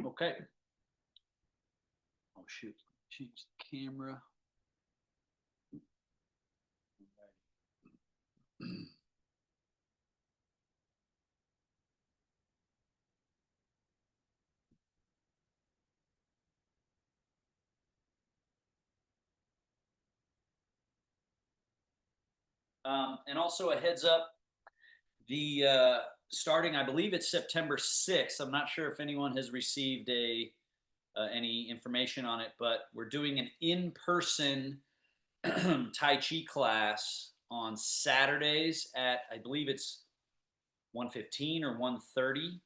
Okay. Oh shoot. Change the camera. And also a heads up, the starting, I believe it's September 6th. I'm not sure if anyone has received a any information on it, but we're doing an in-person Tai Chi class on Saturdays at, I believe it's 1:15 or 1:30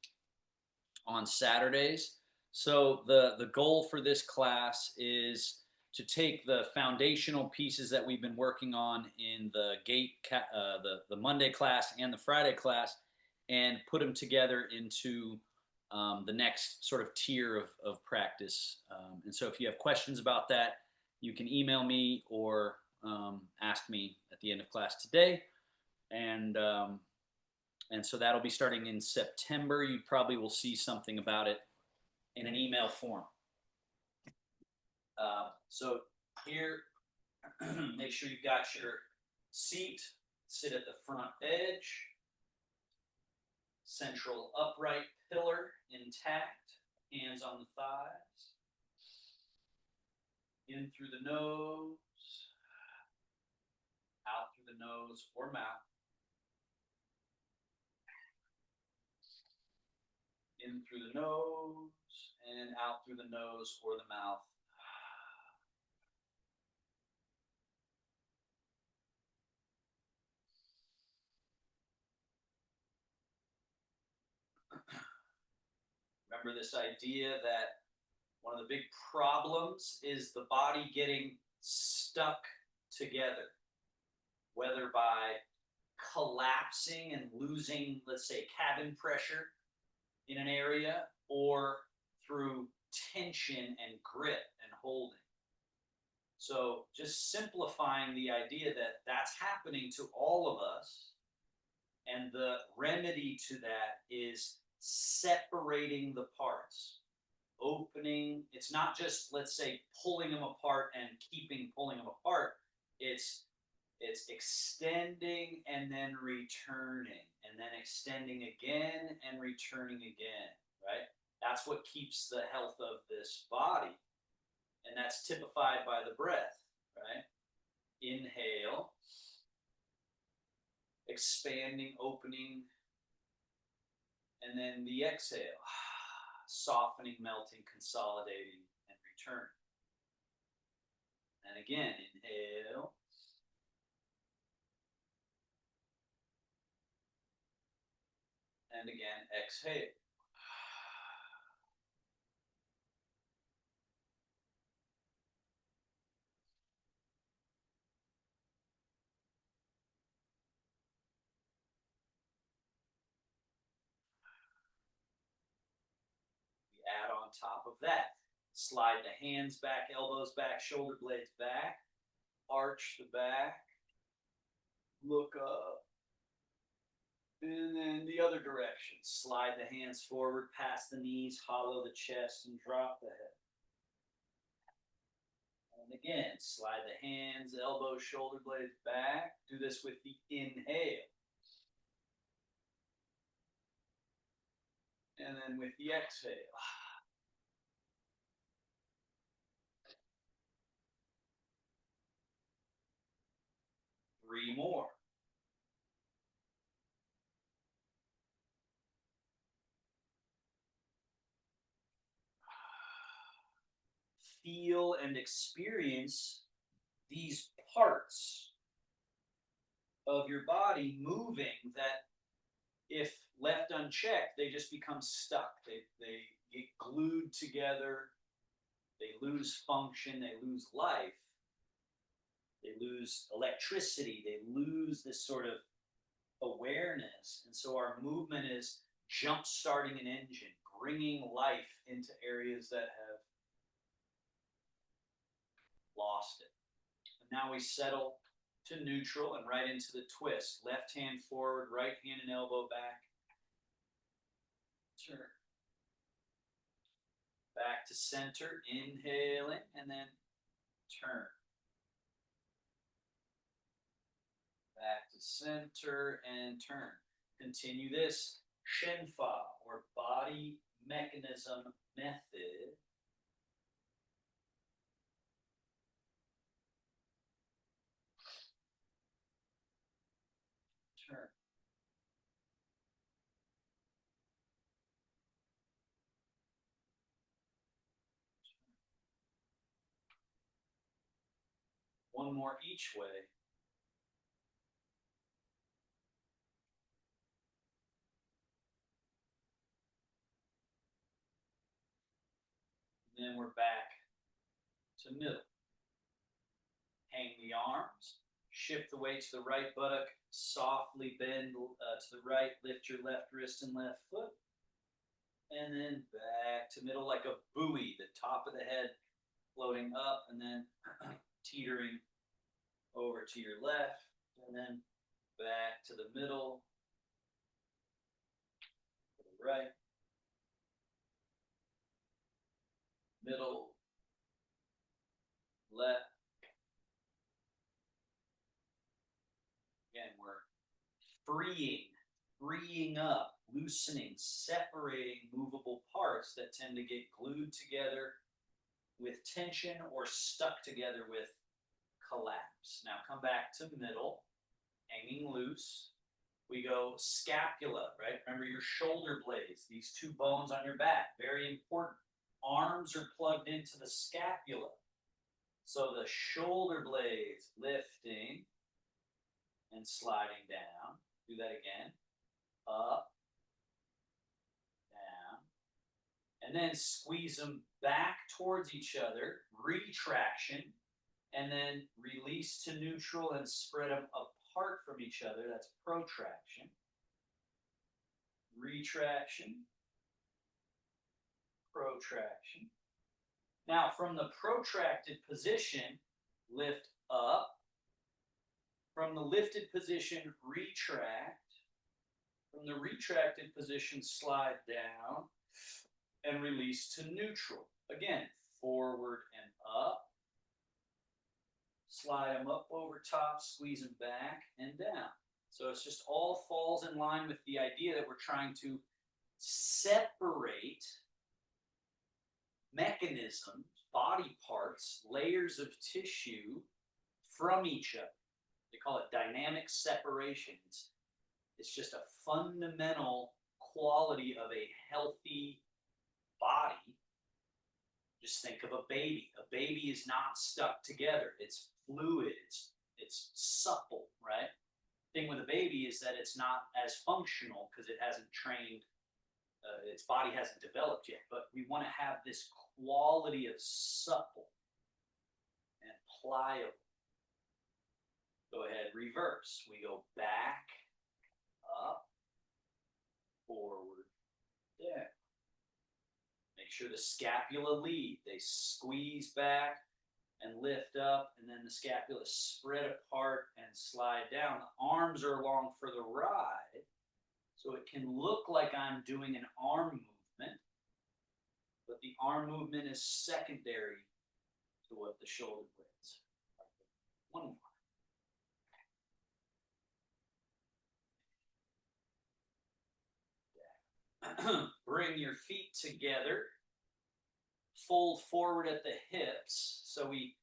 on Saturdays. So the goal for this class is to take the foundational pieces that we've been working on in the the Monday class and the Friday class, and put them together into the next sort of tier of practice. And so, if you have questions about that, you can email me or ask me at the end of class today. And and so that'll be starting in September. You probably will see something about it in an email form. So here, make sure you've got your seat, sit at the front edge, central upright pillar intact, hands on the thighs, in through the nose, out through the nose or mouth, in through the nose and out through the nose or the mouth. Remember this idea that one of the big problems is the body getting stuck together, whether by collapsing and losing, let's say, cabin pressure in an area, or through tension and grip and holding. So just simplifying the idea that that's happening to all of us, and the remedy to that is separating the parts, opening. It's not just, let's say, pulling them apart and keeping pulling them apart. It's extending and then returning, and then extending again and returning again, right? That's what keeps the health of this body. And that's typified by the breath, right? Inhale, expanding, opening, and then the exhale, softening, melting, consolidating, and returning. And again, inhale, and again, exhale. We add on top of that, slide the hands back, elbows back, shoulder blades back, arch the back, look up, and then the other direction. Slide the hands forward past the knees, hollow the chest, and drop the head. And again, slide the hands, elbows, shoulder blades back. Do this with the inhale. And then with the exhale. 3 more. Feel and experience these parts of your body moving that, if left unchecked, they just become stuck. They get glued together. They lose function. They lose life. They lose electricity. They lose this sort of awareness. And so our movement is jump starting an engine, bringing life into areas that have lost it. And now we settle to neutral and right into the twist. Left hand forward, right hand and elbow back. Turn. back to center, inhaling, and then turn. Back to center and turn. Continue this Shenfa or body mechanism method. Turn. One more each way. And then we're back to middle. Hang the arms. Shift the weight to the right buttock. Softly bend to the right. Lift your left wrist and left foot. And then back to middle like a buoy. The top of the head floating up and then teetering over to your left. And then back to the middle. To the right. Middle. Left. Again, we're freeing up, loosening, separating movable parts that tend to get glued together with tension or stuck together with collapse. Now come back to middle, hanging loose. We go scapula, right? Remember your shoulder blades, these two bones on your back, very important. Arms are plugged into the scapula. So the shoulder blades lifting and sliding down. Do that again. Up, down. And then squeeze them back towards each other. Retraction. And then release to neutral and spread them apart from each other. That's protraction. Retraction. Protraction. Now, from the protracted position, lift up. From the lifted position, retract. From the retracted position, slide down and release to neutral. Again, forward and up. Slide them up over top, squeeze them back and down. So it's just all falls in line with the idea that we're trying to separate mechanisms, body parts, layers of tissue from each other. They call it dynamic separation. It's just a fundamental quality of a healthy body. Just think of a baby. A baby is not stuck together. It's fluid. It's supple, right? The thing with a baby is that it's not as functional because it hasn't trained. Its body hasn't developed yet. But we want to have this quality of supple and pliable. Go ahead, reverse. We go back, up, forward, down. Make sure the scapula lead. They squeeze back and lift up, and then the scapula spread apart and slide down. The arms are along for the ride, so it can look like I'm doing an arm movement, but the arm movement is secondary to what the shoulder blades are. One more. Bring your feet together, fold forward at the hips, so we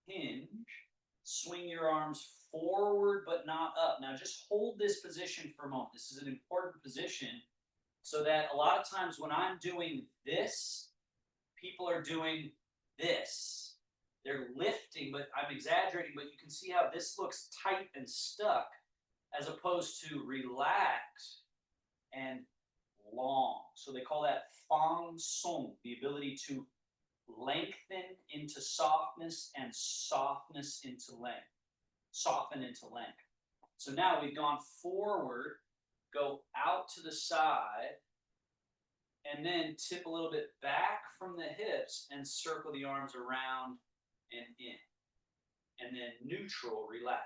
hinge, swing your arms forward but not up. Now just hold this position for a moment. This is an important position so that a lot of times when I'm doing this, people are doing this. They're lifting, but I'm exaggerating, but you can see how this looks tight and stuck as opposed to relaxed and long. So they call that fang song, the ability to lengthen into softness and softness into length. Soften into length. So now we've gone forward, go out to the side, and then tip a little bit back from the hips and circle the arms around and in. And then neutral, relax.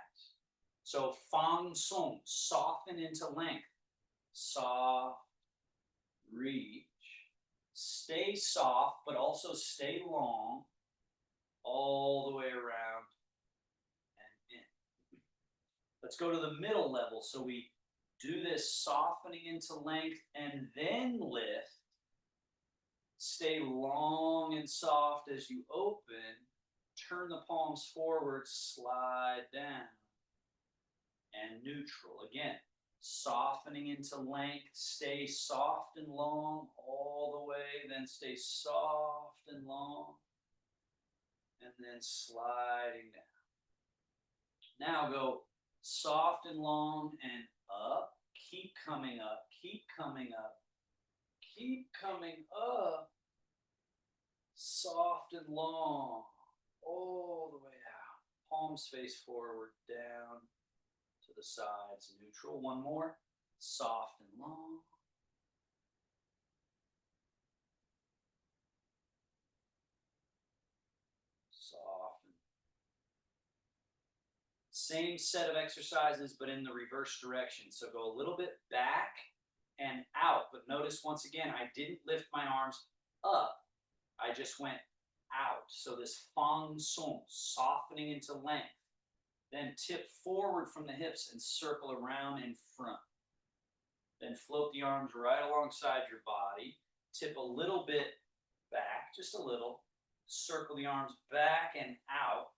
So fang song, soften into length. Soft, reach, stay. stay soft, but also stay long all the way around and in. Let's go to the middle level. So we do this softening into length and then lift. Stay long and soft as you open. Turn the palms forward, slide down, and neutral. Again, softening into length. Stay soft and long all the way, then stay soft and long, and then sliding down. Now go soft and long and up. Keep coming up, keep coming up, keep coming up. Soft and long all the way out. Palms face forward, down to the sides, neutral. One more. Soft and long. Soft. Same set of exercises, but in the reverse direction. So go a little bit back and out. But notice once again, I didn't lift my arms up. I just went out. So this fang song, softening into length. Then tip forward from the hips and circle around in front. Then float the arms right alongside your body. Tip a little bit back, just a little. Circle the arms back and out.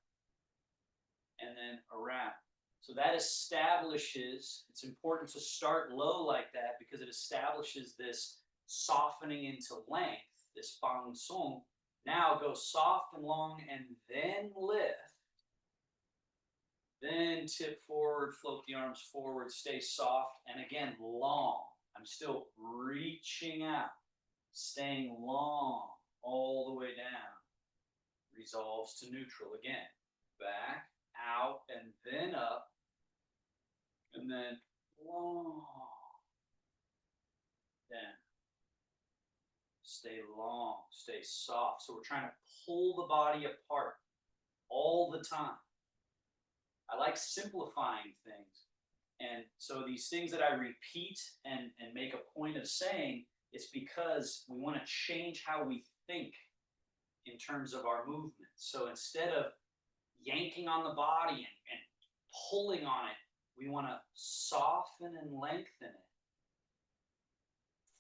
And then around. So that establishes, it's important to start low like that because it establishes this softening into length, this fang song. Now go soft and long and then lift. Then tip forward, float the arms forward, stay soft, and again, long. I'm still reaching out, staying long all the way down. Resolves to neutral again. Back, out, and then up, and then long. Down. Stay long, stay soft. So we're trying to pull the body apart all the time. I like simplifying things. And so these things that I repeat and make a point of saying, it's because we want to change how we think in terms of our movement. So instead of yanking on the body and pulling on it, we want to soften and lengthen it.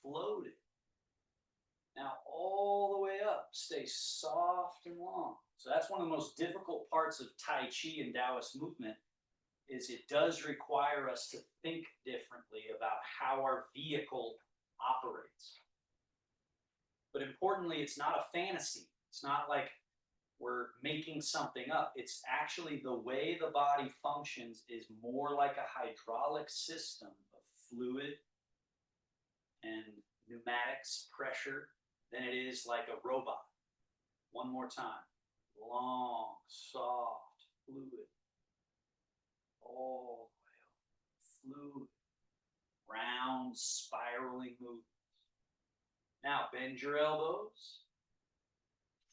Float it. Now all the way up, stay soft and long. So that's one of the most difficult parts of Tai Chi and Taoist movement is it does require us to think differently about how our vehicle operates. But importantly, it's not a fantasy. It's not like we're making something up. It's actually the way the body functions is more like a hydraulic system of fluid and pneumatics, pressure, than it is like a robot. One more time. Long, soft, fluid. All the way up. Fluid. Round, spiraling movements. Now bend your elbows.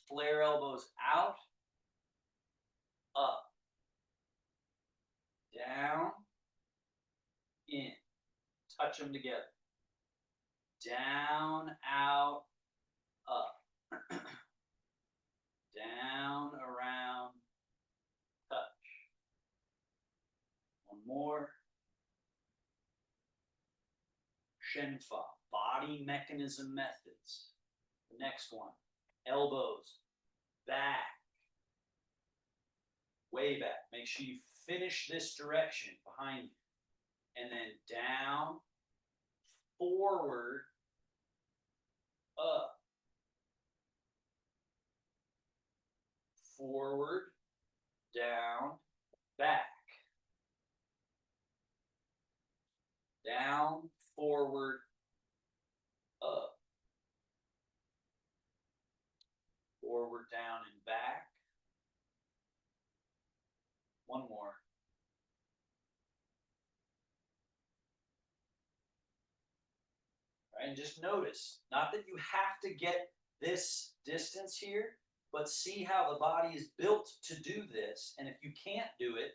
Flare elbows out. Up. Down. In. Touch them together. Down, out, up. Down, around, touch. One more. Shenfa, body mechanism methods. The next one, elbows, back, way back. Make sure you finish this direction behind you. And then down, forward, up. Forward, down, back. Down, forward, up. Forward, down, and back. One more. And just notice, not that you have to get this distance here, but see how the body is built to do this. And if you can't do it,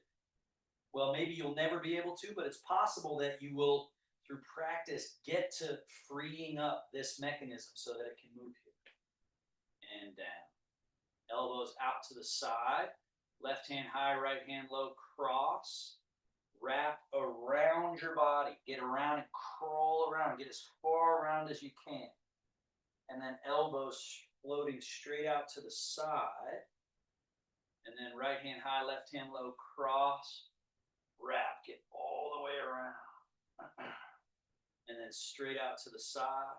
well, maybe you'll never be able to, but it's possible that you will, through practice, get to freeing up this mechanism so that it can move here. and down. Elbows out to the side. Left hand high, right hand low, cross. Wrap around your body. Get around and crawl around. Get as far around as you can. And then elbows floating straight out to the side. And then right hand high, left hand low, cross. Wrap. Get all the way around. And then straight out to the side.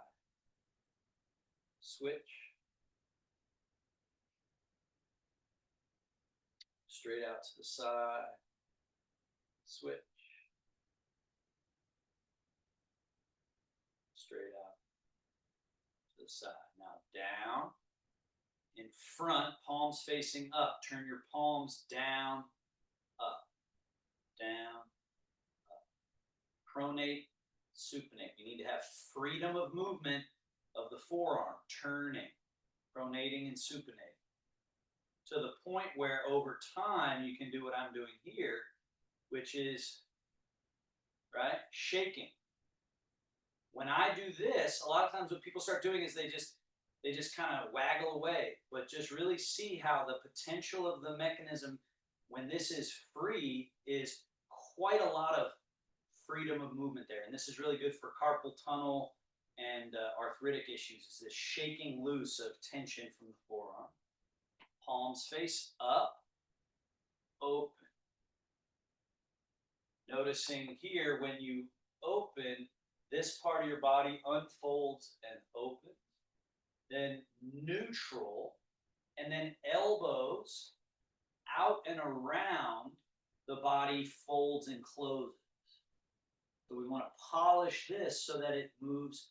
Switch. Straight out to the side. Switch. Straight out to the side. Now down. In front, palms facing up. Turn your palms down, up, down, up. Pronate, supinate. You need to have freedom of movement of the forearm, turning, pronating, and supinating. To the point where over time you can do what I'm doing here, which is, right, shaking. When I do this, a lot of times what people start doing is they just kind of waggle away, but just really see how the potential of the mechanism when this is free is quite a lot of freedom of movement there. And this is really good for carpal tunnel and arthritic issues, is this shaking loose of tension from the forearm. Palms face up, open. Noticing here when you open, this part of your body unfolds and opens. Then neutral, and then elbows out and around the body folds and closes. So we want to polish this so that it moves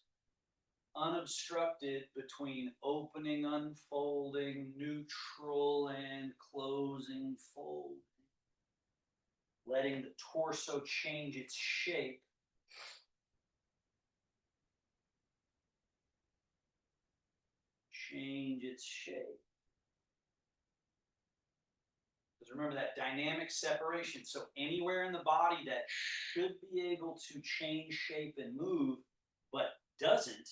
unobstructed between opening, unfolding, neutral, and closing, folding. Letting the torso change its shape. Change its shape. Because remember that dynamic separation. So anywhere in the body that should be able to change shape and move, but doesn't,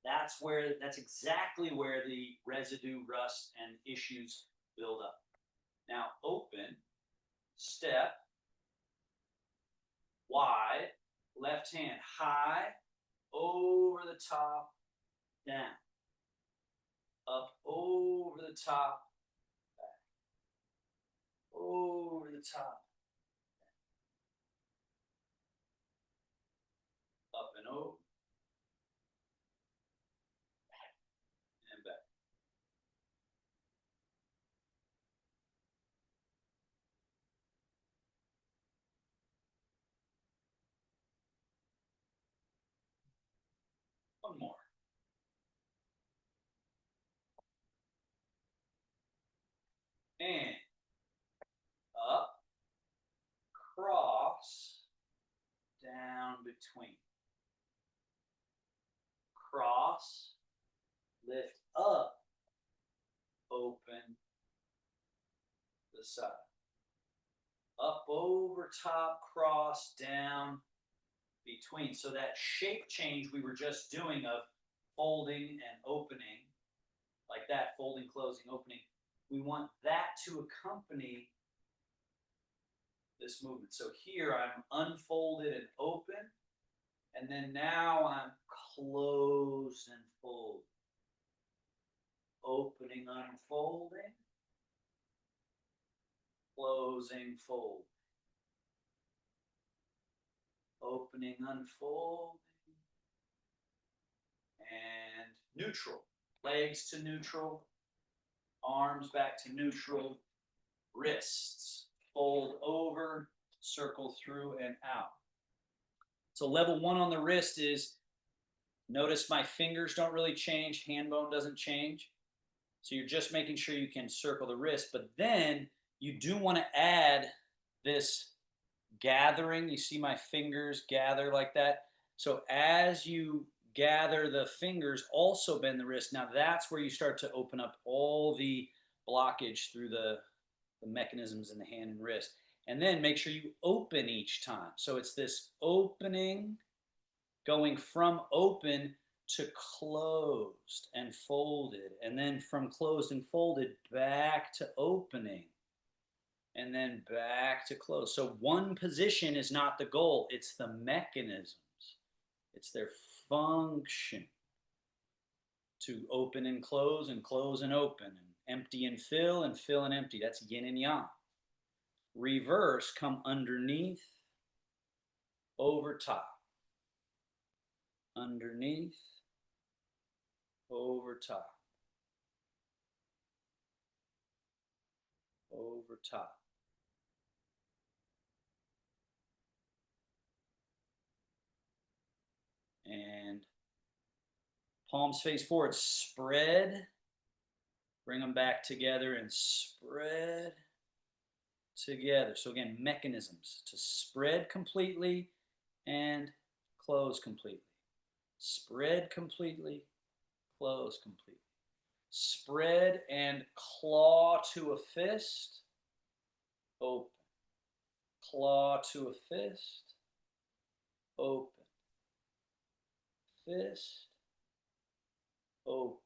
that's exactly where the residue, rust, and issues build up. Now open, step, wide, left hand high, over the top, down. Up over the top, back. Over the top, up and over, and back. One more. And up, cross, down between. Cross, lift up, open the side. Up over top, cross, down between. So that shape change we were just doing of folding and opening, like that, folding, closing, opening, we want that to accompany this movement. So here I'm unfolded and open, and then now I'm closed and fold. Opening, unfolding, closing, fold. Opening, unfolding, and neutral. Legs to neutral, arms back to neutral, wrists fold over, circle through and out. So level one on the wrist is, notice my fingers don't really change, hand bone doesn't change. So you're just making sure you can circle the wrist, but then you do want to add this gathering. You see my fingers gather like that. So as you gather the fingers, also bend the wrist. Now that's where you start to open up all the blockage through the mechanisms in the hand and wrist. And then make sure you open each time. So it's this opening, going from open to closed and folded, and then from closed and folded back to opening, and then back to close. So one position is not the goal, it's the mechanisms, it's their function to open and close and open, and empty and fill and empty. That's yin and yang. Reverse, come underneath, over top, underneath, over top, over top. And palms face forward, spread, bring them back together and spread together. So again, mechanisms to spread completely and close completely. Spread completely, close completely. Spread and claw to a fist, open. Claw to a fist, open. Fist, open.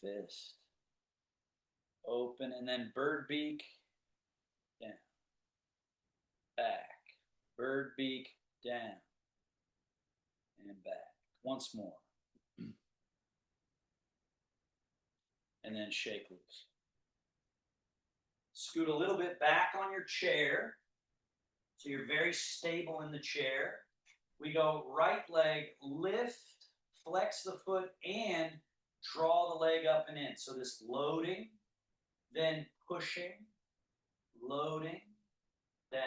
Fist, open, and then bird beak, down, back. Bird beak, down, and back. Once more. And then shake loose. Scoot a little bit back on your chair so you're very stable in the chair. We go right leg, lift, flex the foot, and draw the leg up and in. So this loading, then pushing, loading, down.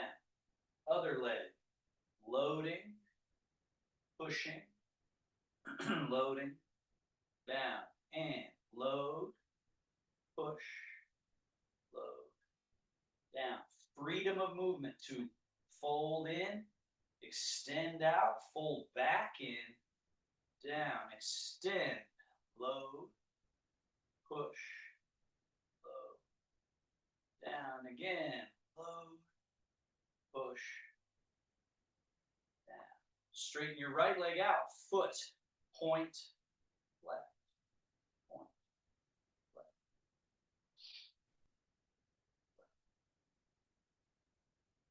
Other leg, loading, pushing, loading, down, and load, push, load, down. Freedom of movement to fold in, extend out, fold back in, down, extend, load, push, load, down again, load, push, down. Straighten your right leg out, foot, point, left, point,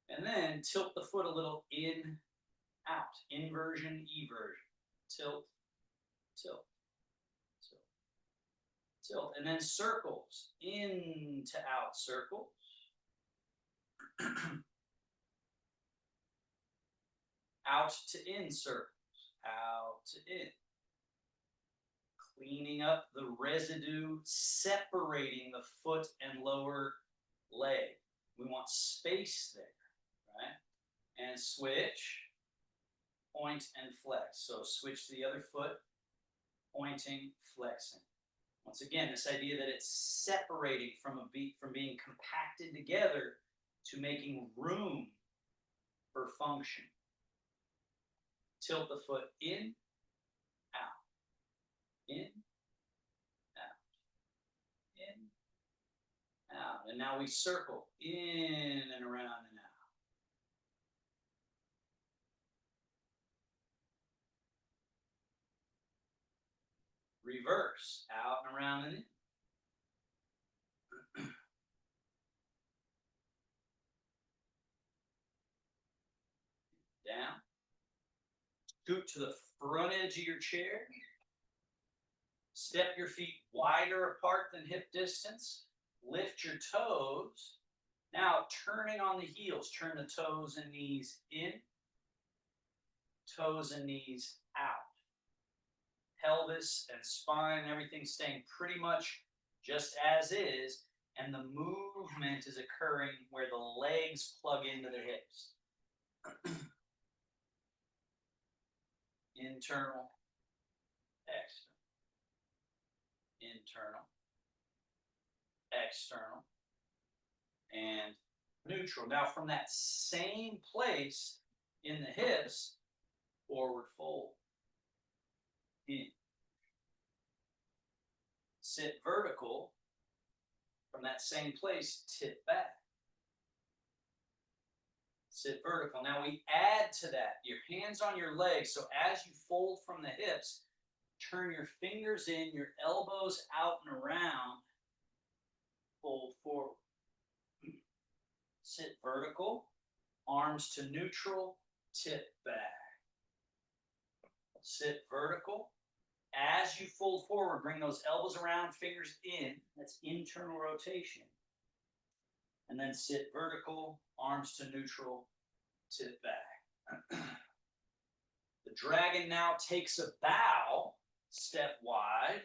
left. And then tilt the foot a little in, out, inversion, eversion, tilt, tilt, tilt, tilt, and then circles, in to out circles, out to in circles, out to in, cleaning up the residue, separating the foot and lower leg. We want space there, right? And switch, point and flex. So switch to the other foot, pointing, flexing. Once again, this idea that it's separating from being compacted together to making room for function. Tilt the foot in, out, in, out, in, out. And now we circle in and around and out. Reverse, out and around and in. Down. Scoot to the front edge of your chair. Step your feet wider apart than hip distance. Lift your toes. Now turning on the heels. Turn the toes and knees in. Toes and knees out. Pelvis and spine, everything staying pretty much just as is. And the movement is occurring where the legs plug into the hips. Internal, external, internal, external, and neutral. Now from that same place in the hips, forward fold, in. Sit vertical, from that same place, tip back. sit vertical. Now we add to that, your hands on your legs. So as you fold from the hips, turn your fingers in, your elbows out and around, fold forward. Sit vertical, arms to neutral, tip back. Sit vertical. As you fold forward, bring those elbows around, fingers in. That's internal rotation. And then sit vertical, arms to neutral, tip back. The dragon now takes a bow, step wide.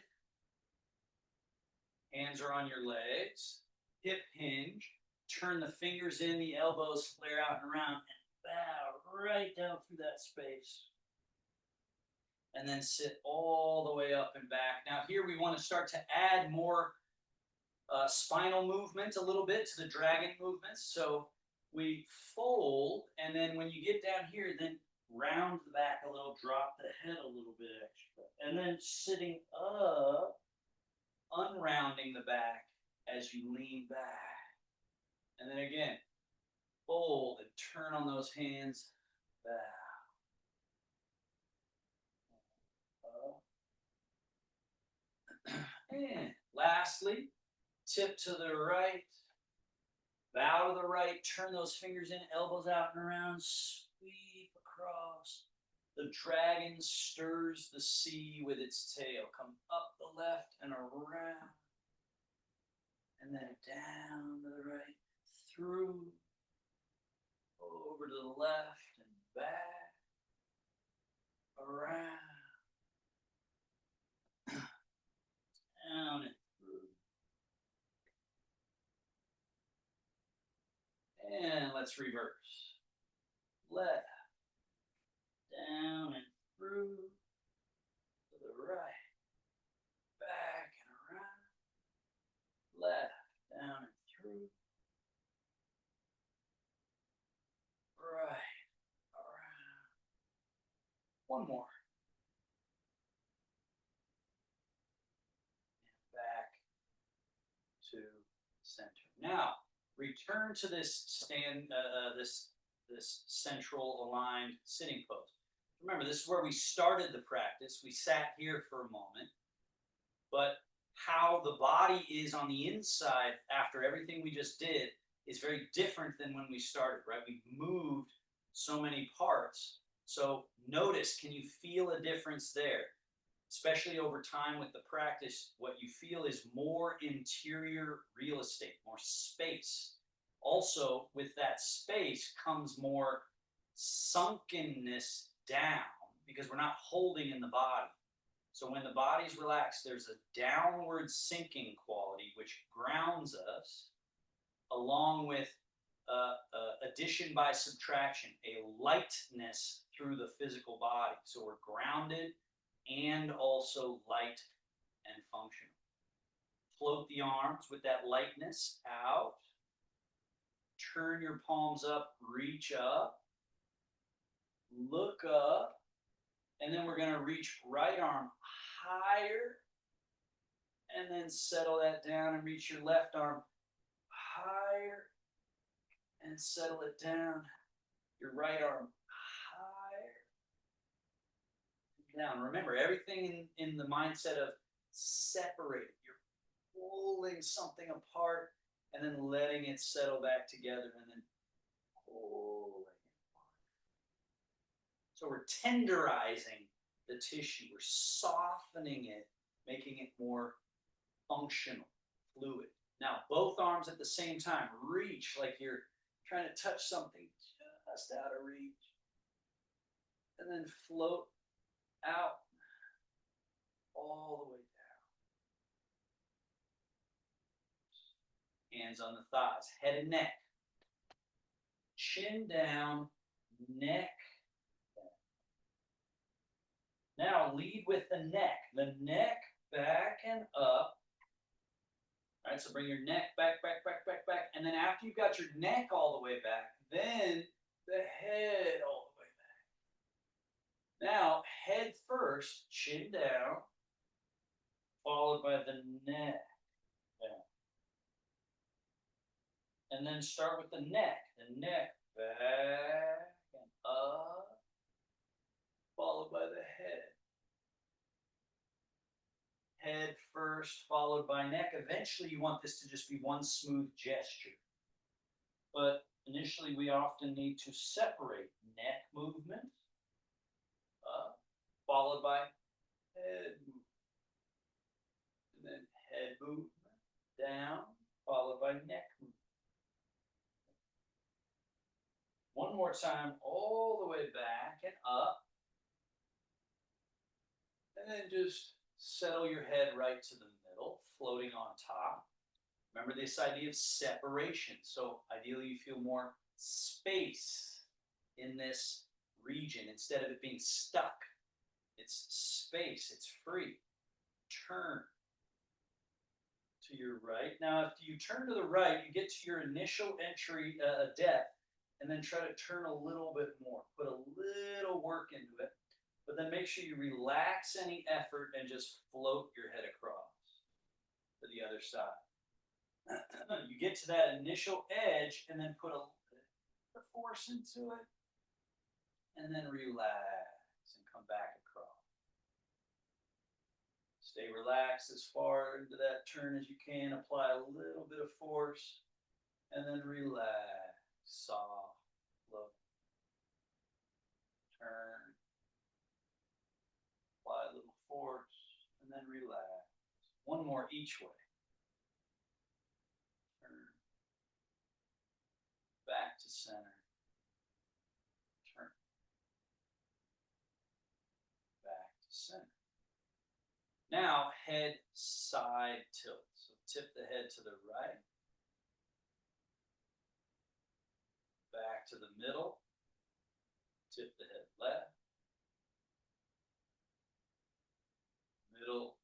Hands are on your legs, hip hinge. Turn the fingers in, the elbows flare out and around, and bow right down through that space. And then sit all the way up and back. Now here we want to start to add more spinal movement a little bit to the dragon movements. So we fold, and then when you get down here, then round the back a little, drop the head a little bit extra. And then sitting up, unrounding the back as you lean back. And then again, fold and turn on those hands, bow. And lastly, tip to the right, bow to the right, turn those fingers in, elbows out and around, sweep across. The dragon stirs the sea with its tail. Come up the left and around. And then down to the right, through, over to the left and back, around, down and through. And let's reverse. Left, down and through, to the right, back and around, left, down and through, right, around. One more. And back to center. Now, return to this this central aligned sitting pose. Remember, this is where we started the practice. We sat here for a moment, but how the body is on the inside after everything we just did is very different than when we started, right? We've moved so many parts. So notice, can you feel a difference there? Especially over time with the practice, what you feel is more interior real estate, more space. Also, with that space comes more sunkenness down because we're not holding in the body. So when the body's relaxed, there's a downward sinking quality which grounds us, along with addition by subtraction, a lightness through the physical body. So we're grounded and also light and functional. Float the arms with that lightness out. Turn your palms up, reach up, look up, and then we're going to reach right arm higher, and then settle that down and reach your left arm higher, and settle it down. Your right arm higher, down. Remember, everything in the mindset of separate. You're pulling something apart and then letting it settle back together, and then pulling it apart. So we're tenderizing the tissue. We're softening it, making it more functional, fluid. Now, both arms at the same time. Reach like you're trying to touch something just out of reach. And then float out all the way down. Hands on the thighs, head and neck. Chin down, neck down. Now lead with the neck back and up. All right, so bring your neck back. And then after you've got your neck all the way back, then the head all the way back. Now, head first, chin down, followed by the neck down. And then start with the neck back and up, followed by the head. Head first, followed by neck. Eventually, you want this to just be one smooth gesture. But initially, we often need to separate neck movement, up, followed by head movement, and then head movement, down, followed by neck movement. One more time, all the way back and up. And then just settle your head right to the middle, floating on top. Remember this idea of separation. So ideally you feel more space in this region instead of it being stuck. It's space, it's free. Turn to your right. Now, if you turn to the right, you get to your initial entry depth, and then try to turn a little bit more. Put a little work into it, but then make sure you relax any effort and just float your head across to the other side. You get to that initial edge, and then put a little bit of force into it, and then relax and come back across. Stay relaxed as far into that turn as you can. Apply a little bit of force, and then relax. Soft, flow. Turn. Apply a little force, and then relax. One more each way. Turn. Back to center. Turn. Back to center. Now, head side tilt. So tip the head to the right. Back to the middle. Tip the head left. Middle.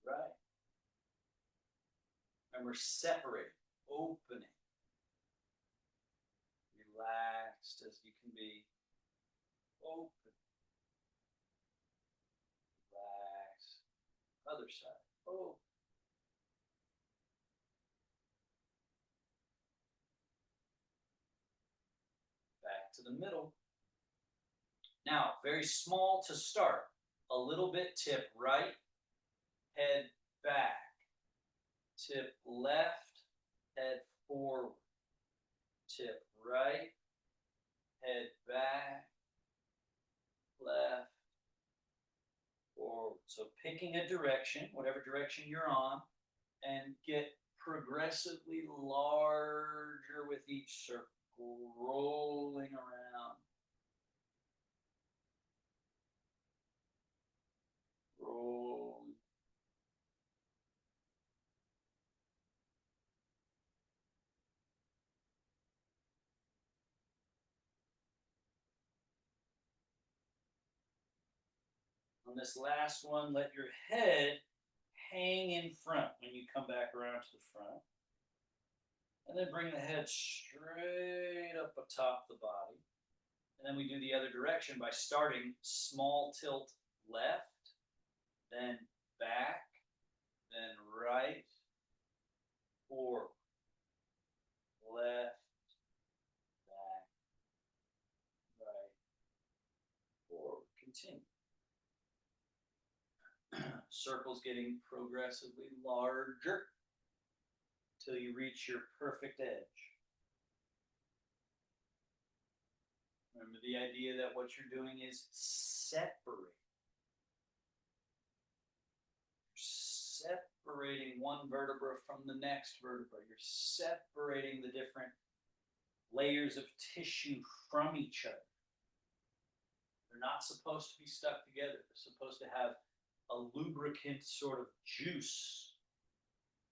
Right. And we're separating, opening. Relaxed as you can be. Open. Relax. Other side. Open. Back to the middle. Now, very small to start. A little bit tip right, head back. Tip left, head forward. Tip right, head back, left, forward. So picking a direction, whatever direction you're on, and get progressively larger with each circle, rolling around. Rolling. On this last one, let your head hang in front when you come back around to the front. And then bring the head straight up atop the body. And then we do the other direction by starting small tilt left, then back, then right, forward, left, back, right, forward. Continue. Circles getting progressively larger till you reach your perfect edge. Remember the idea that what you're doing is separate. You're separating one vertebra from the next vertebra. You're separating the different layers of tissue from each other. They're not supposed to be stuck together. They're supposed to have a lubricant sort of juice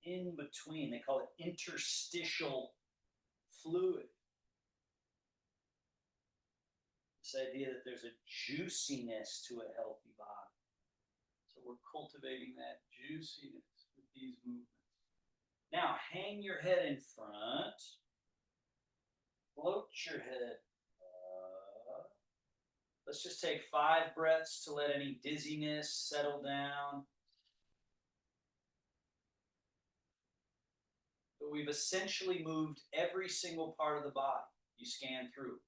in between. They call it interstitial fluid. This idea that there's a juiciness to a healthy body. So we're cultivating that juiciness with these movements. Now, hang your head in front. Float your head up. Let's just take 5 breaths to let any dizziness settle down. But we've essentially moved every single part of the body. You scan through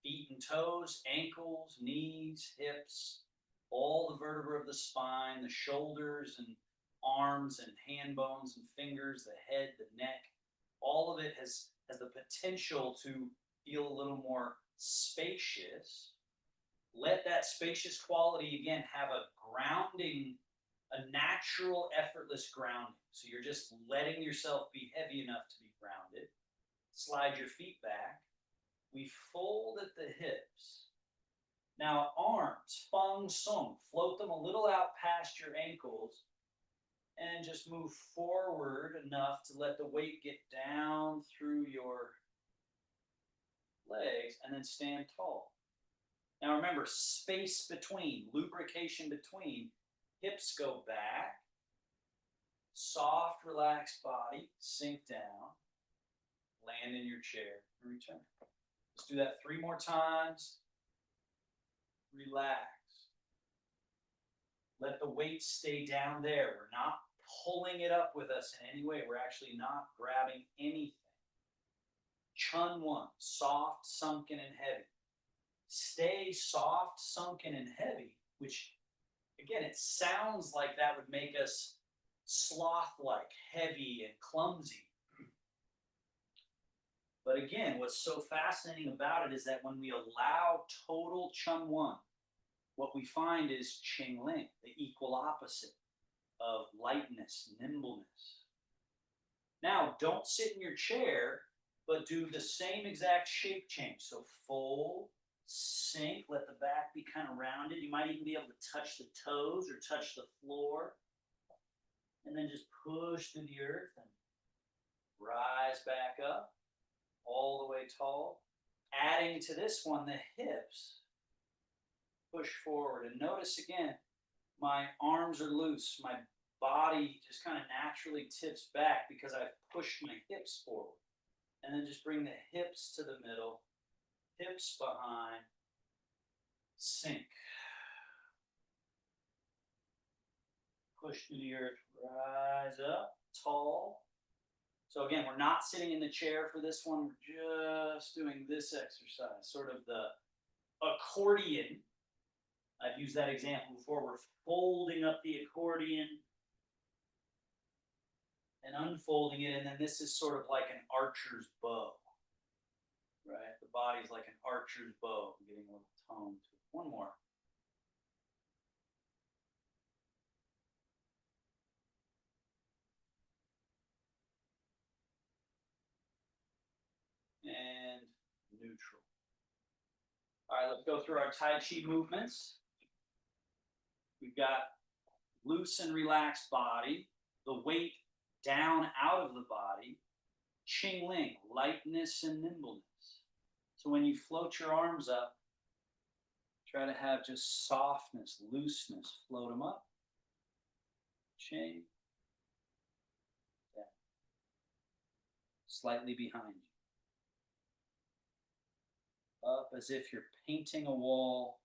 feet and toes, ankles, knees, hips, all the vertebrae of the spine, the shoulders and arms and hand bones and fingers, the head, the neck. All of it has the potential to feel a little more spacious. Let that spacious quality again have a grounding, a natural, effortless grounding. So you're just letting yourself be heavy enough to be grounded. Slide your feet back. We fold at the hips. Now, arms, feng sung, float them a little out past your ankles and just move forward enough to let the weight get down through your legs and then stand tall. Now, remember, space between, lubrication between, hips go back, soft, relaxed body, sink down, land in your chair, and return. Let's do that 3 more times. Relax. Let the weight stay down there. We're not pulling it up with us in any way. We're actually not grabbing anything. Chun 1, soft, sunken, and heavy. Stay soft, sunken, and heavy, which, again, it sounds like that would make us sloth-like, heavy, and clumsy. But again, what's so fascinating about it is that when we allow total Chun 1, what we find is Qing Ling, the equal opposite of lightness, nimbleness. Now, don't sit in your chair, but do the same exact shape change. So fold, sink, let the back be kind of rounded. You might even be able to touch the toes or touch the floor. And then just push through the earth and rise back up, all the way tall. Adding to this one, the hips. Push forward. And notice again, my arms are loose. My body just kind of naturally tips back because I've pushed my hips forward. And then just bring the hips to the middle, hips behind, sink. Push through the earth, rise up, tall. So again, we're not sitting in the chair for this one. We're just doing this exercise, sort of the accordion. I've used that example before. We're folding up the accordion and unfolding it, and then this is sort of like an archer's bow, right? The body's like an archer's bow. I'm getting a little tone to it. One more. And neutral. All right, let's go through our Tai Chi movements. We've got loose and relaxed body, the weight down out of the body, Qing Ling, lightness and nimbleness. So when you float your arms up, try to have just softness, looseness, float them up, Qing, down, slightly behind you. Up as if you're painting a wall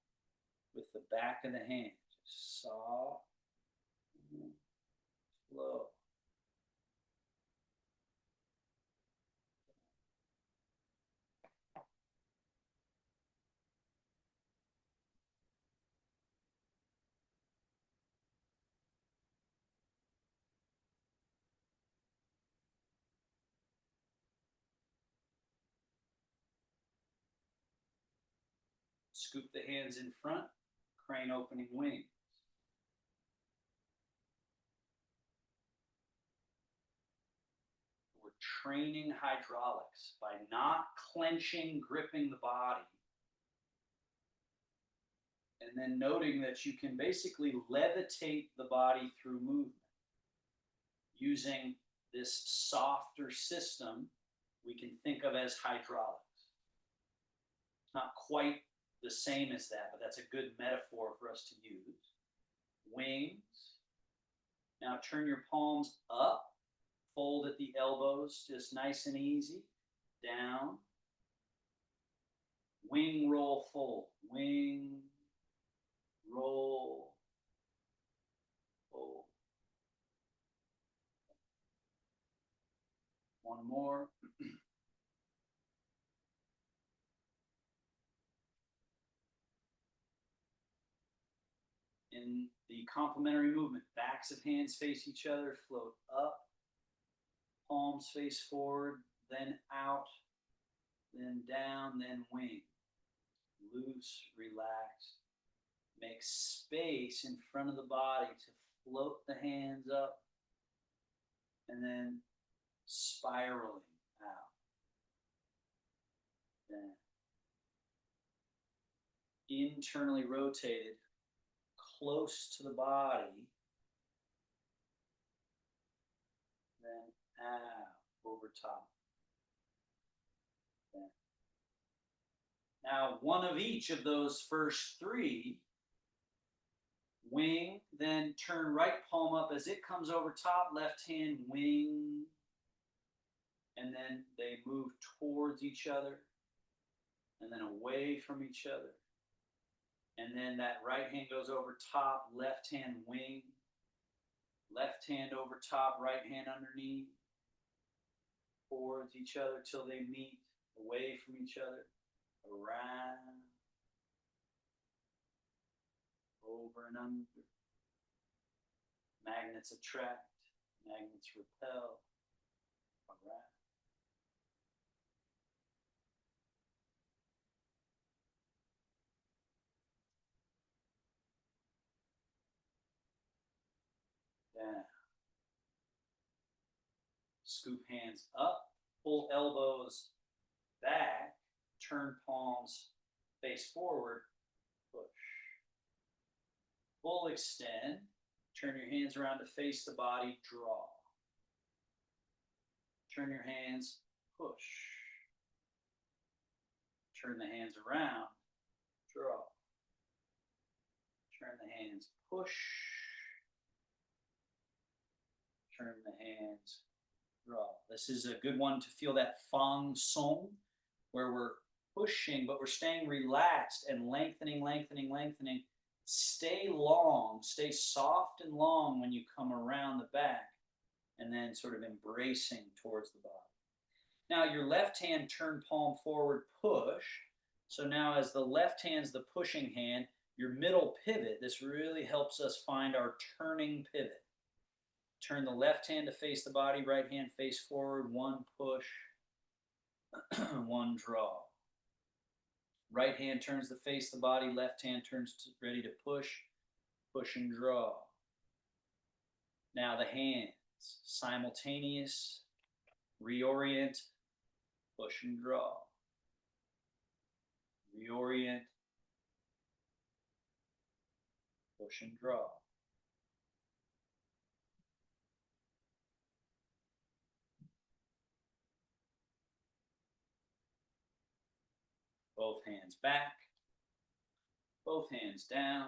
with the back of the hand. Just soft, slow. Scoop the hands in front, crane opening wing. We're training hydraulics by not clenching, gripping the body. And then noting that you can basically levitate the body through movement using this softer system we can think of as hydraulics. It's not quite the same as that, but that's a good metaphor for us to use. Wings. Now turn your palms up, fold at the elbows, just nice and easy. Down. Wing, roll, fold. Wing, roll, fold. One more. in the complementary movement. Backs of hands face each other, float up, palms face forward, then out, then down, then wing. Loose, relax. Make space in front of the body to float the hands up and then spiraling out. Then internally rotated close to the body, then out over top. Then. Now, one of each of those first three, wing, then turn right palm up as it comes over top, left hand wing, and then they move towards each other and then away from each other. And then that right hand goes over top, left hand wing, left hand over top, right hand underneath, towards each other till they meet, away from each other, around, over and under. Magnets attract, magnets repel, around. Down. Scoop hands up, pull elbows back, turn palms face forward, push. Full extend, turn your hands around to face the body, draw. Turn your hands, push. Turn the hands around, draw. Turn the hands, push. Turn the hands, draw. This is a good one to feel that fang song, where we're pushing, but we're staying relaxed and lengthening, lengthening, lengthening. Stay long, stay soft and long when you come around the back, and then sort of embracing towards the body. Now, your left hand, turn palm forward, push. So now as the left hand's the pushing hand, your middle pivot, this really helps us find our turning pivot. Turn the left hand to face the body, right hand face forward, one push, one draw. Right hand turns to face the body, left hand turns to ready to push, push and draw. Now the hands, simultaneous, reorient, push and draw. Reorient, push and draw. Both hands back, both hands down,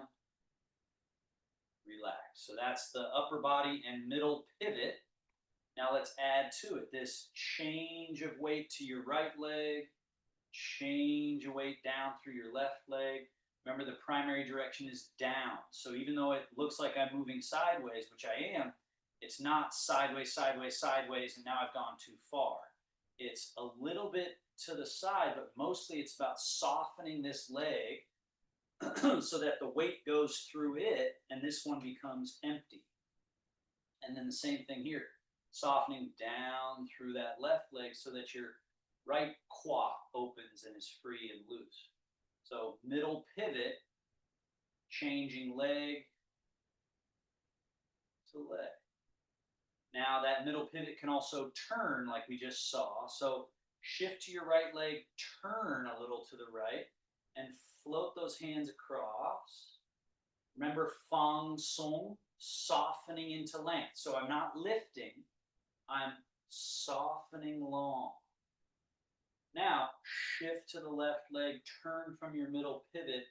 relax. So that's the upper body and middle pivot. Now let's add to it this change of weight to your right leg, change of weight down through your left leg. Remember, the primary direction is down. So even though it looks like I'm moving sideways, which I am, it's not sideways, sideways, sideways, and now I've gone too far. It's a little bit to the side, but mostly it's about softening this leg so that the weight goes through it and this one becomes empty. And then the same thing here, softening down through that left leg so that your right quad opens and is free and loose. So middle pivot, changing leg to leg. Now that middle pivot can also turn like we just saw. So shift to your right leg, turn a little to the right, and float those hands across. Remember fang song, softening into length. So I'm not lifting, I'm softening long. Now, shift to the left leg, turn from your middle pivot,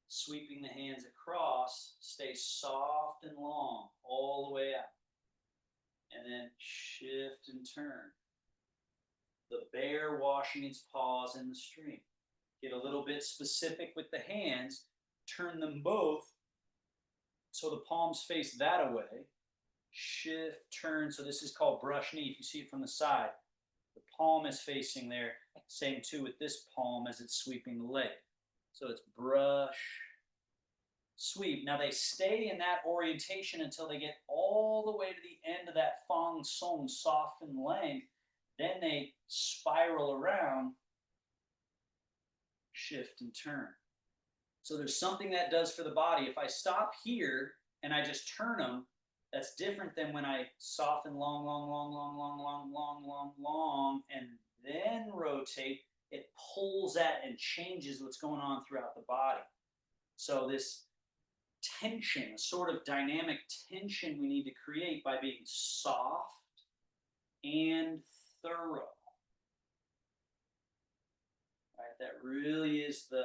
sweeping the hands across, stay soft and long all the way out. And then shift and turn. The bear washing its paws in the stream. Get a little bit specific with the hands, turn them both so the palms face that way. Shift, turn, so this is called brush knee. If you see it from the side, the palm is facing there. Same too with this palm as it's sweeping the leg. So it's brush, sweep. Now they stay in that orientation until they get all the way to the end of that Fang Song softened length. Then they spiral around, shift and turn. So there's something that does for the body. If I stop here and I just turn them, that's different than when I soften long, long, long, long, long, long, long, long, long, and then rotate. It pulls that and changes what's going on throughout the body. So this tension, a sort of dynamic tension we need to create by being soft and thorough. Right? That really is the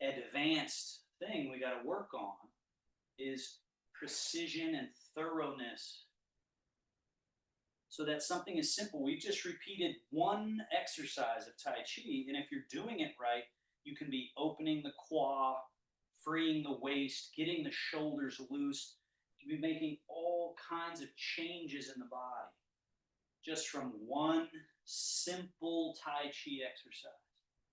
advanced thing we got to work on is precision and thoroughness. So that something is simple. We've just repeated one exercise of Tai Chi, and if you're doing it right, you can be opening the qua, freeing the waist, getting the shoulders loose. You can be making all kinds of changes in the body just from one simple Tai Chi exercise,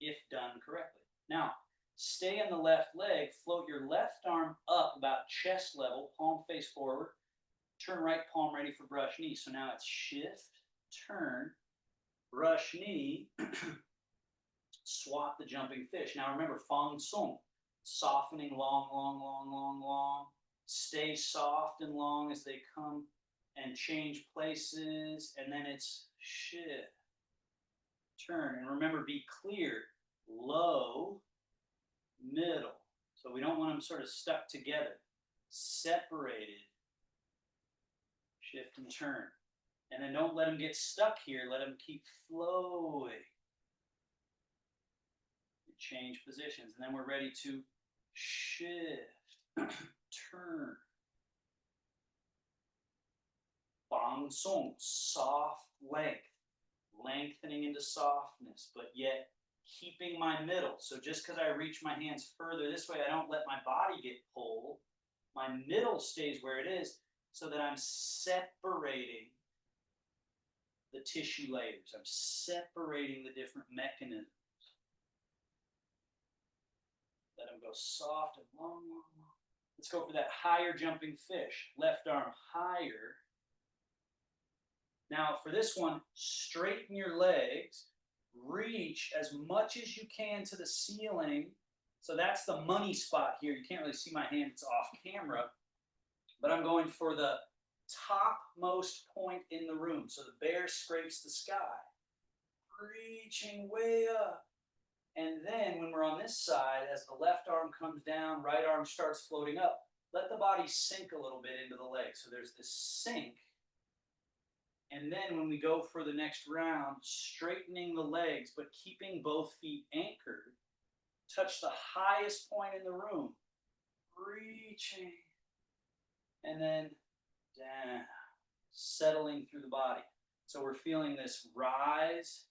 if done correctly. Now, stay on the left leg, float your left arm up about chest level, palm face forward, turn right palm ready for brush knee. So now it's shift, turn, brush knee, swap the jumping fish. Now remember, Fang Song, softening long, long, long, long, long. Stay soft and long as they come and change places. And then it's shift, turn. And remember, be clear, low, middle. So we don't want them sort of stuck together. Separated, shift and turn. And then don't let them get stuck here. Let them keep flowing. Change positions. And then we're ready to shift, turn. Fang Song, soft length. Lengthening into softness, but yet keeping my middle. So just because I reach my hands further this way, I don't let my body get pulled. My middle stays where it is so that I'm separating the tissue layers. I'm separating the different mechanisms. Let them go soft and long, long, long. Let's go for that higher jumping fish. Left arm higher. Now for this one, straighten your legs, reach as much as you can to the ceiling. So that's the money spot here. You can't really see my hand, it's off camera. But I'm going for the topmost point in the room. So the bear scrapes the sky. Reaching way up. And then when we're on this side, as the left arm comes down, right arm starts floating up, let the body sink a little bit into the leg. So there's this sink. And then when we go for the next round, straightening the legs, but keeping both feet anchored, touch the highest point in the room, reaching, and then down, settling through the body. So we're feeling this rise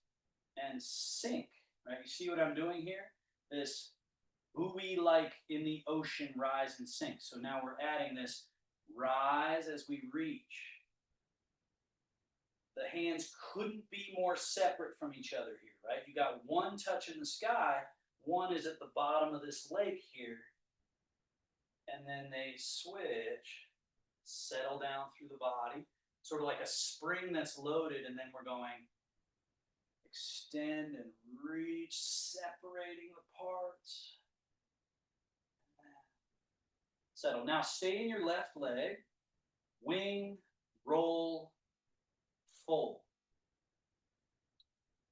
and sink, right? You see what I'm doing here? This buoy like in the ocean rise and sink. So now we're adding this rise as we reach. The hands couldn't be more separate from each other here, right? You got one touch in the sky, one is at the bottom of this lake here, and then they switch, settle down through the body, sort of like a spring that's loaded, and then we're going extend and reach, separating the parts. Settle. Now stay in your left leg, wing, roll, fold.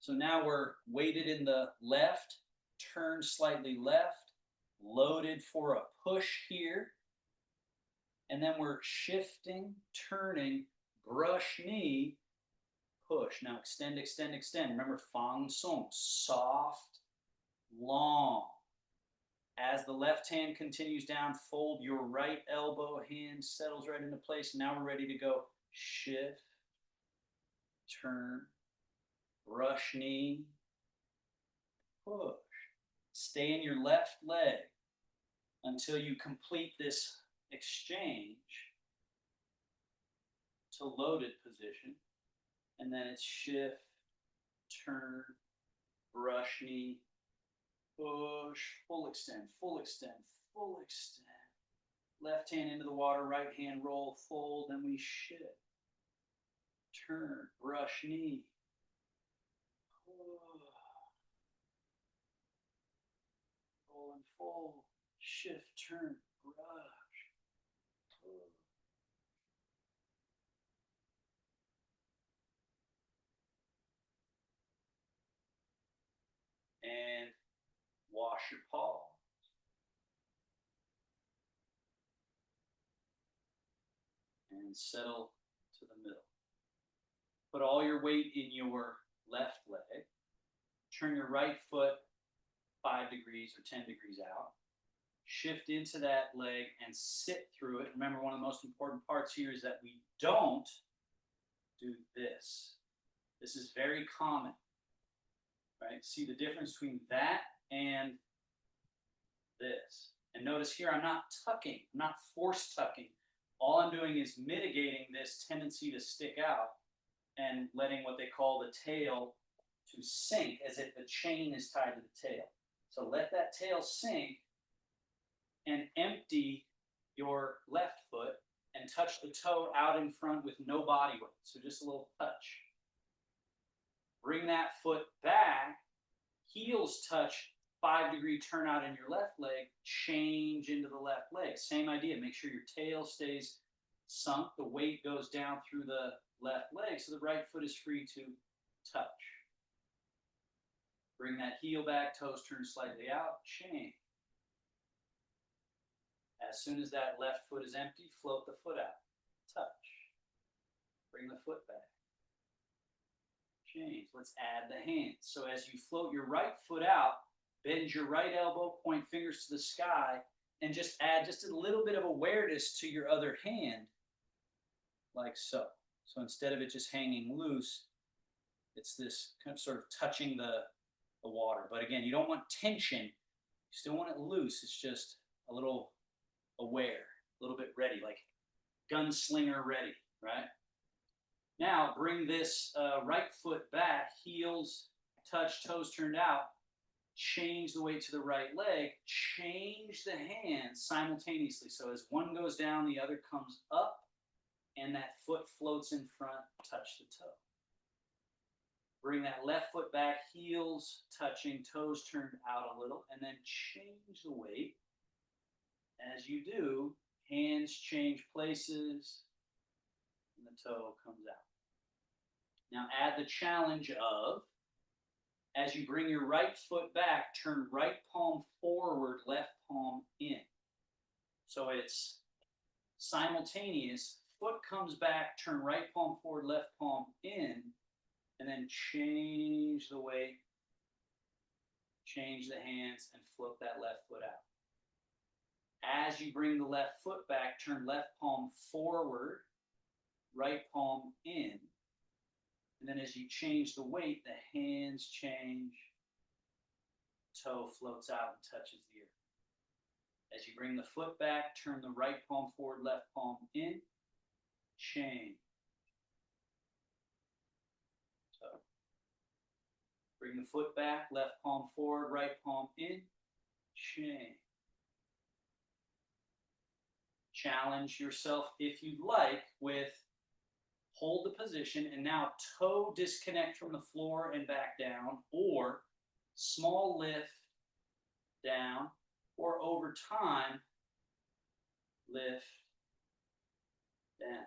So now we're weighted in the left, turn slightly left, loaded for a push here. And then we're shifting, turning, brush knee, push. Now extend, extend, extend. Remember, Fang Song, soft, long. As the left hand continues down, fold your right elbow, hand settles right into place. Now we're ready to go shift, turn, brush knee, push. Stay in your left leg until you complete this exchange to loaded position. And then it's shift, turn, brush knee, push, full extend, full extend, full extend. Left hand into the water, right hand roll, fold, then we shift. Turn, brush knee. Roll and fold, shift, turn, brush. And wash your palms. And settle to the middle. Put all your weight in your left leg. Turn your right foot 5 degrees or 10 degrees out. Shift into that leg and sit through it. Remember, one of the most important parts here is that we don't do this. This is very common, right? See the difference between that and this. And notice here, I'm not tucking, I'm not force tucking. All I'm doing is mitigating this tendency to stick out and letting what they call the tail to sink as if the chain is tied to the tail. So let that tail sink and empty your left foot and touch the toe out in front with no body weight. So just a little touch. Bring that foot back, heels touch, 5-degree turnout in your left leg, change into the left leg. Same idea, make sure your tail stays sunk, the weight goes down through the left leg so the right foot is free to touch. Bring that heel back, toes turn slightly out, change. As soon as that left foot is empty, float the foot out, touch. Bring the foot back, change. Let's add the hands. So as you float your right foot out, bend your right elbow, point fingers to the sky, and just add just a little bit of awareness to your other hand, like so. So instead of it just hanging loose, it's this kind of sort of touching the water. But again, you don't want tension. You still want it loose. It's just a little aware, a little bit ready, like gunslinger ready, right? Now bring this right foot back, heels touch, toes turned out. Change the weight to the right leg. Change the hands simultaneously. So as one goes down, the other comes up, and that foot floats in front, touch the toe. Bring that left foot back, heels touching, toes turned out a little, and then change the weight. As you do, hands change places, and the toe comes out. Now add the challenge of, as you bring your right foot back, turn right palm forward, left palm in. So it's simultaneous. Foot comes back, turn right palm forward, left palm in, and then change the weight, change the hands, and float that left foot out. As you bring the left foot back, turn left palm forward, right palm in. And then as you change the weight, the hands change, toe floats out and touches the earth. As you bring the foot back, turn the right palm forward, left palm in, change. Toe. Bring the foot back, left palm forward, right palm in, change. Challenge yourself if you'd like with hold the position and now toe disconnect from the floor and back down, or small lift down, or over time lift down.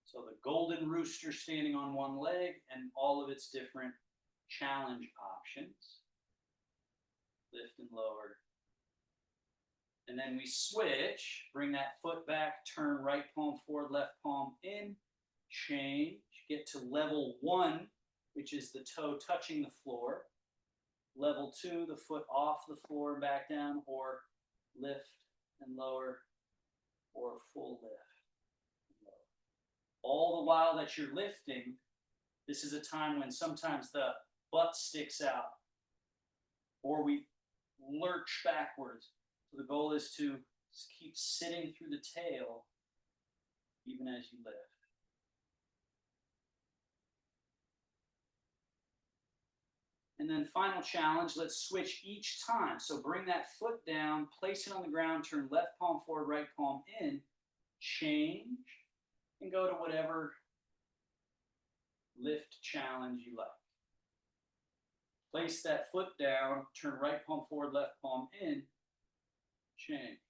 So the golden rooster standing on one leg and all of its different challenge options. Lift and lower. And then we switch, bring that foot back, turn right palm forward, left palm in, change, get to level 1, which is the toe touching the floor. Level 2, the foot off the floor and back down, or lift and lower, or full lift. All the while that you're lifting, this is a time when sometimes the butt sticks out, or we lurch backwards. So the goal is to keep sitting through the tail even as you lift. And then final challenge, let's switch each time. So bring that foot down, place it on the ground, turn left palm forward, right palm in, change, and go to whatever lift challenge you like. Place that foot down, turn right palm forward, left palm in, change.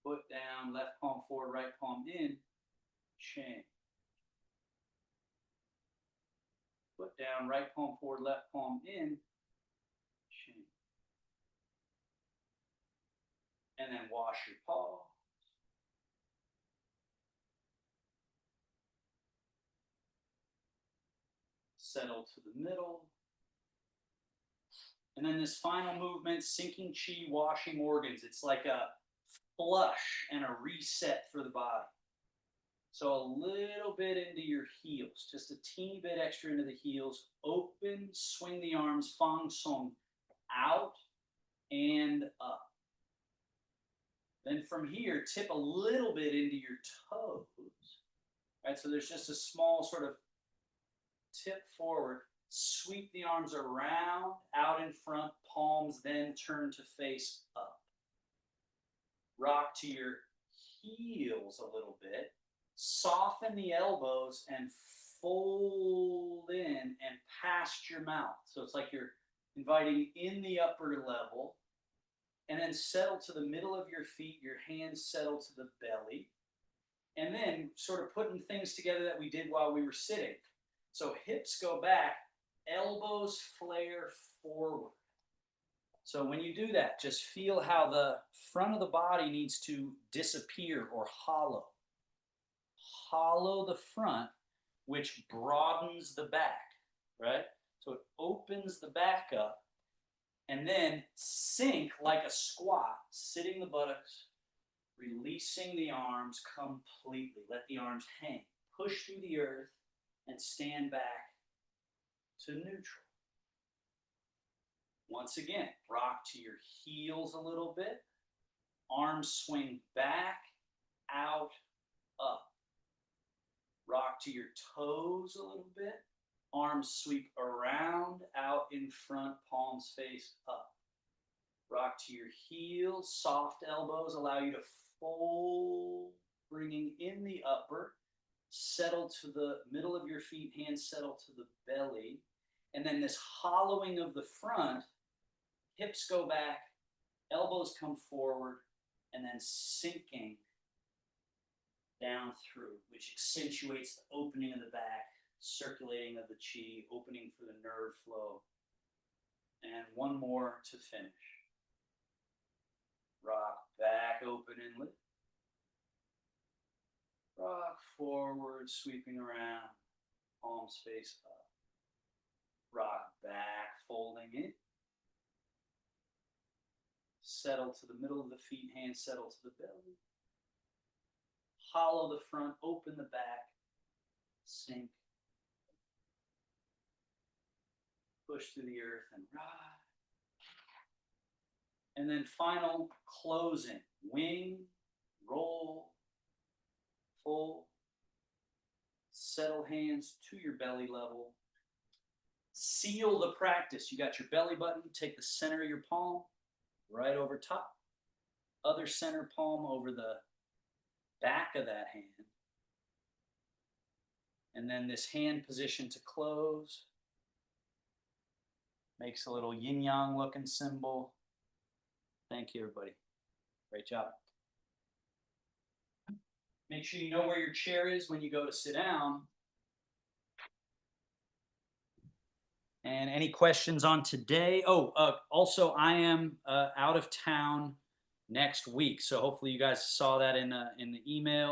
Foot down, left palm forward, right palm in, change. Foot down, right palm forward, left palm in, change. And then wash your paw. Settle to the middle. And then this final movement, sinking chi, washing organs. It's like a flush and a reset for the body. So a little bit into your heels, just a teeny bit extra into the heels. Open, swing the arms, fang song, out and up. Then from here, tip a little bit into your toes. Right, so there's just a small sort of tip forward. Sweep the arms around, out in front, palms then turn to face up. Rock to your heels a little bit. Soften the elbows and fold in and past your mouth. So it's like you're inviting in the upper level. And then settle to the middle of your feet. Your hands settle to the belly. And then sort of putting things together that we did while we were sitting. So hips go back, elbows flare forward. So when you do that, just feel how the front of the body needs to disappear or hollow. Hollow the front, which broadens the back, right? So it opens the back up, and then sink like a squat, sitting the buttocks, releasing the arms completely. Let the arms hang. Push through the earth and stand back to neutral. Once again, rock to your heels a little bit. Arms swing back, out, up. Rock to your toes a little bit. Arms sweep around, out in front, palms face up. Rock to your heels, soft elbows allow you to fold, bringing in the upper. Settle to the middle of your feet, hands settle to the belly. And then this hollowing of the front, hips go back, elbows come forward, and then sinking down through, which accentuates the opening of the back, circulating of the chi, opening for the nerve flow. And one more to finish. Rock back, open and lift. Rock forward, sweeping around, palms face up. Rock back, folding in. Settle to the middle of the feet, hands settle to the belly. Hollow the front, open the back, sink. Push through the earth and rock. And then final closing. Wing, roll, fold. Settle hands to your belly level. Seal the practice. You got your belly button. Take the center of your palm right over top. Other center palm over the back of that hand. And then this hand position to close. Makes a little yin-yang looking symbol. Thank you, everybody. Great job. Make sure you know where your chair is when you go to sit down. And any questions on today? Also, I am out of town next week. So hopefully you guys saw that in the email.